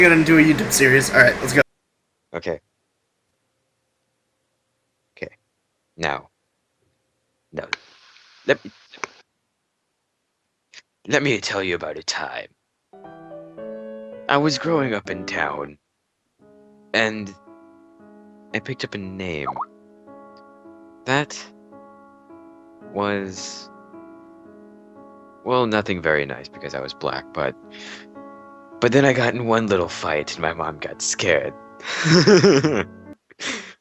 Get into a YouTube series. All right, let's go. Okay. Okay. Now, let me let me tell you about a time. I was growing up in town, and I picked up a name that was, well, nothing very nice because I was black, but then I got in one little fight and my mom got scared.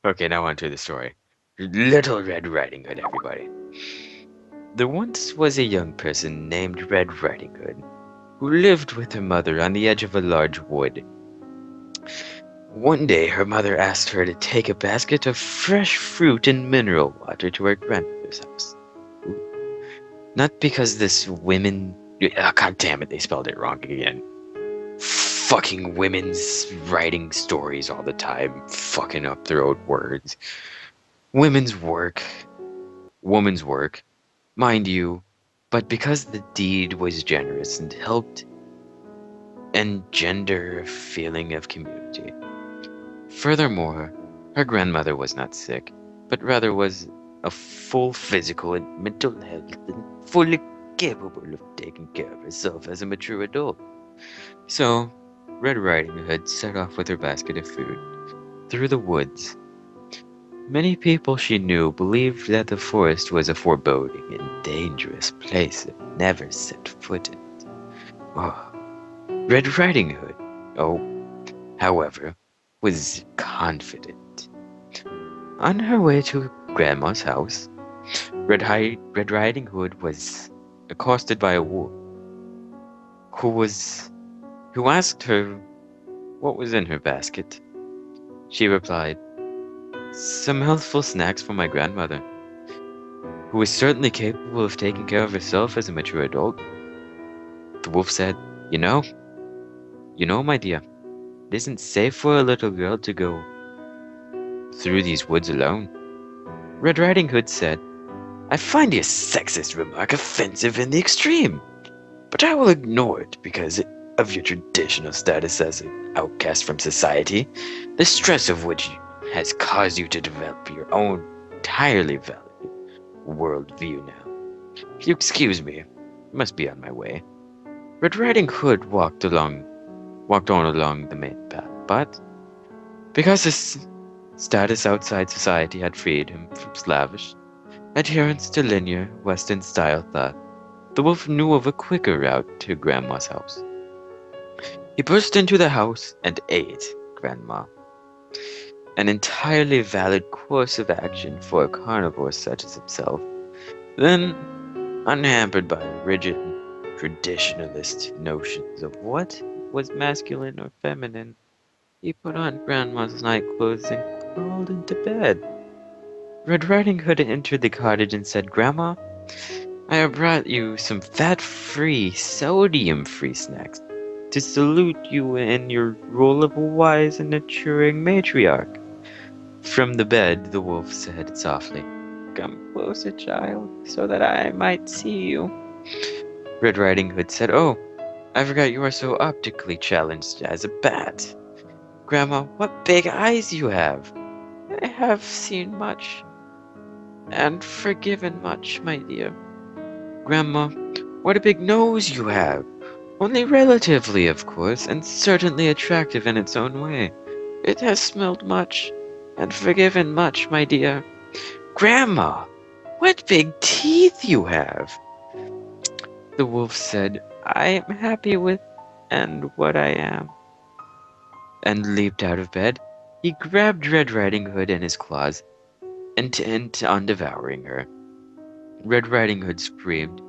Okay, now on to the story. Little Red Riding Hood, everybody. There once was a young person named Red Riding Hood who lived with her mother on the edge of a large wood. One day, her mother asked her to take a basket of fresh fruit and mineral water to her grandmother's house. Not because this women... Oh, God damn it, they spelled it wrong again. Fucking women's writing stories all the time, fucking up their own words. Women's work. Woman's work. Mind you, but because the deed was generous and helped engender a feeling of community. Furthermore, her grandmother was not sick, but rather was of full physical and mental health and fully capable of taking care of herself as a mature adult. So, Red Riding Hood set off with her basket of food through the woods. Many people she knew believed that the forest was a foreboding and dangerous place and never set foot in it. Oh, Red Riding Hood, however, was confident. On her way to Grandma's house, Red Riding Hood was accosted by a wolf, who asked her what was in her basket. She replied, "Some healthful snacks for my grandmother, who is certainly capable of taking care of herself as a mature adult." The wolf said, You know, my dear, it isn't safe for a little girl to go through these woods alone." Red Riding Hood said, "I find your sexist remark offensive in the extreme, but I will ignore it because of your traditional status as an outcast from society, the stress of which has caused you to develop your own entirely valid worldview now. If you excuse me, I must be on my way." Red Riding Hood walked on along the main path, but because his status outside society had freed him from slavish adherence to linear Western-style thought, the wolf knew of a quicker route to Grandma's house. He burst into the house and ate Grandma, an entirely valid course of action for a carnivore such as himself. Then, unhampered by rigid traditionalist notions of what was masculine or feminine, he put on Grandma's night clothes and crawled into bed. Red Riding Hood entered the cottage and said, "Grandma, I have brought you some fat-free, sodium-free snacks to salute you in your role of a wise and maturing matriarch." From the bed, the wolf said softly, "Come closer, child, so that I might see you." Red Riding Hood said, "Oh, I forgot you are so optically challenged as a bat. Grandma, what big eyes you have!" "I have seen much and forgiven much, my dear." "Grandma, what a big nose you have! Only relatively, of course, and certainly attractive in its own way." "It has smelled much and forgiven much, my dear." "Grandma, what big teeth you have!" The wolf said, "I am happy with and what I am," and leaped out of bed. He grabbed Red Riding Hood in his claws, intent on devouring her. Red Riding Hood screamed,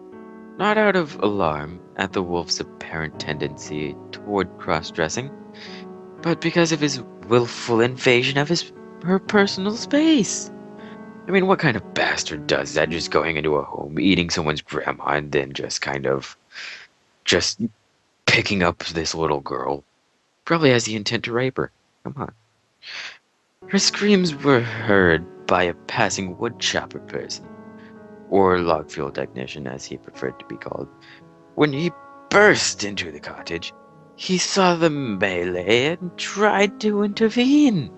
not out of alarm at the wolf's apparent tendency toward cross-dressing, but because of his willful invasion of her personal space. I mean, what kind of bastard does that, just going into a home, eating someone's grandma, and then just picking up this little girl? Probably has the intent to rape her. Come on. Her screams were heard by a passing woodchopper person, or log fuel technician as he preferred to be called, when he burst into the cottage. He saw the melee and tried to intervene.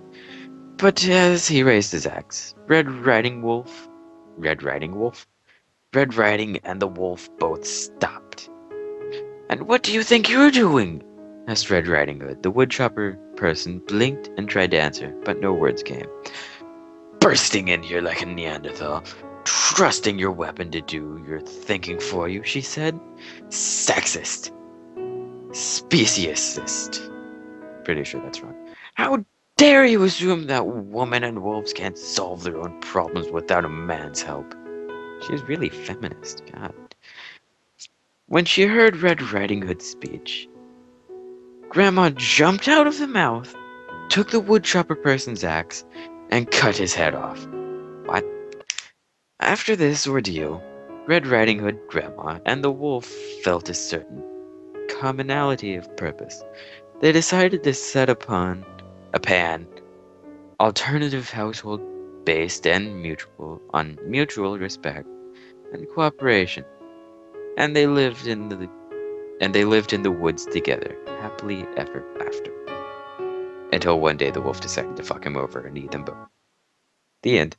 But as he raised his axe, Red Riding and the wolf both stopped. "And what do you think you're doing?" asked Red Riding Hood. The woodchopper person blinked and tried to answer, but no words came. "Bursting in here like a Neanderthal, trusting your weapon to do your thinking for you," she said. "Sexist. Speciesist." Pretty sure that's wrong. "How dare you assume that women and wolves can't solve their own problems without a man's help?" She's really feminist, God. When she heard Red Riding Hood's speech, Grandma jumped out of the mouth, took the woodchopper person's axe, and cut his head off. What? After this ordeal, Red Riding Hood, Grandma, and the wolf felt a certain commonality of purpose. They decided to set upon a pan alternative household based on mutual respect and cooperation, and they lived in the woods together, happily ever after. Until one day the wolf decided to fuck him over and eat them both. The end.